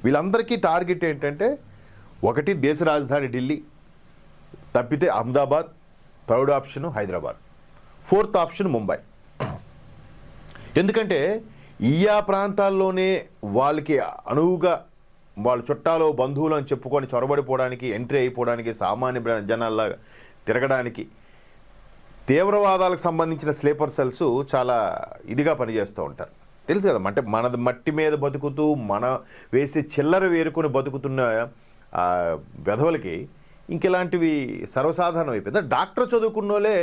వీళ్ళందరికీ టార్గెట్ ఏంటంటే, ఒకటి దేశ రాజధాని ఢిల్లీ, తప్పితే Ahmedabad, third option Hyderabad, fourth option Mumbai. ఎందుకంటే ఆ ప్రాంతాల్లోనే వాళ్ళకి అనువుగా వాళ్ళ చుట్టాలు బంధువులు అని చెప్పుకొని చొరబడిపోవడానికి, ఎంట్రీ అయిపోవడానికి, సామాన్య జనాల్లా తిరగడానికి తీవ్రవాదాలకు సంబంధించిన స్లీపర్ సెల్స్ చాలా ఇదిగా పనిచేస్తూ ఉంటారు. తెలుసు కదా, అంటే మనది మట్టి మీద బతుకుతూ మన వేసే చిల్లర వేరుకొని బతుకుతున్న వెధవలకి ఇంకెలాంటివి సర్వసాధారణం అయిపోయింది. డాక్టర్ చదువుకున్నోళ్ళే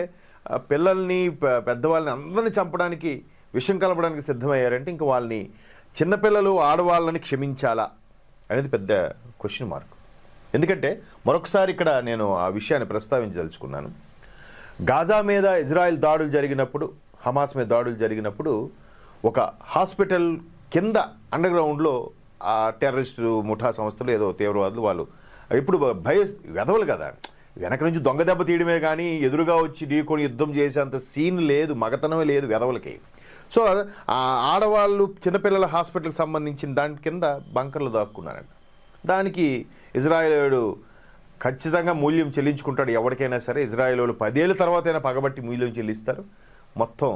పిల్లల్ని, పెద్దవాళ్ళని అందరినీ చంపడానికి, విషం కలపడానికి సిద్ధమయ్యారంటే ఇంక వాళ్ళని, చిన్నపిల్లలు ఆడవాళ్ళని క్షమించాలా అనేది పెద్ద క్వశ్చన్ మార్క్. ఎందుకంటే మరొకసారి ఇక్కడ నేను ఆ విషయాన్ని ప్రస్తావించదలుచుకున్నాను. గాజా మీద ఇజ్రాయెల్ దాడులు జరిగినప్పుడు, హమాస్ మీద దాడులు జరిగినప్పుడు ఒక హాస్పిటల్ కింద అండర్గ్రౌండ్లో ఆ టెర్రరిస్టు ముఠా సంస్థలు ఏదో తీవ్రవాదులు వాళ్ళు ఇప్పుడు వెధవలు కదా, వెనక నుంచి దొంగ దెబ్బ తీయడమే కానీ ఎదురుగా వచ్చి ఢీకొని యుద్ధం చేసేంత సీన్ లేదు, మగతనమే లేదు వెధవలకి. సో ఆ ఆడవాళ్ళు, చిన్నపిల్లల హాస్పిటల్కి సంబంధించిన దాని కింద బంకర్లు దాక్కున్నారంట. దానికి ఇజ్రాయేలు ఖచ్చితంగా మూల్యం చెల్లించుకుంటాడు. ఎవరికైనా సరే ఇజ్రాయేలు 10 ఏళ్ళ తర్వాతైనా పగబట్టి మూల్యం చెల్లిస్తారు. మొత్తం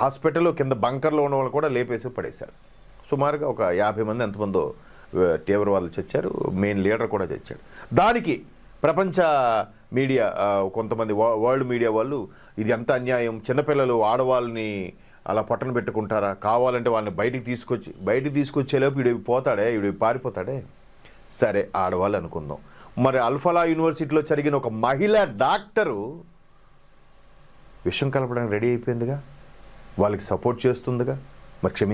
హాస్పిటల్ కింద బంకర్లో ఉన్న వాళ్ళు కూడా లేపేసి పడేశారు. సుమారుగా ఒక 50 మంది ఎంతమందో తీవ్రవాదులు చచ్చారు, మెయిన్ లీడర్ కూడా చచ్చాడు. దానికి ప్రపంచ మీడియా, కొంతమంది వరల్డ్ మీడియా వాళ్ళు ఇది ఎంత అన్యాయం, చిన్నపిల్లలు ఆడవాళ్ళని అలా పట్టణ పెట్టుకుంటారా, కావాలంటే వాళ్ళని బయటికి తీసుకొచ్చేలోపు వీడు పోతాడే, వీడు పారిపోతాడే. సరే ఆడవాళ్ళు అనుకుందాం, మరి అల్ఫలా యూనివర్సిటీలో జరిగిన ఒక మహిళా డాక్టరు విషం కలపడానికి రెడీ అయిపోయిందిగా, వాళ్ళకి సపోర్ట్ చేస్తుందిగా, మరి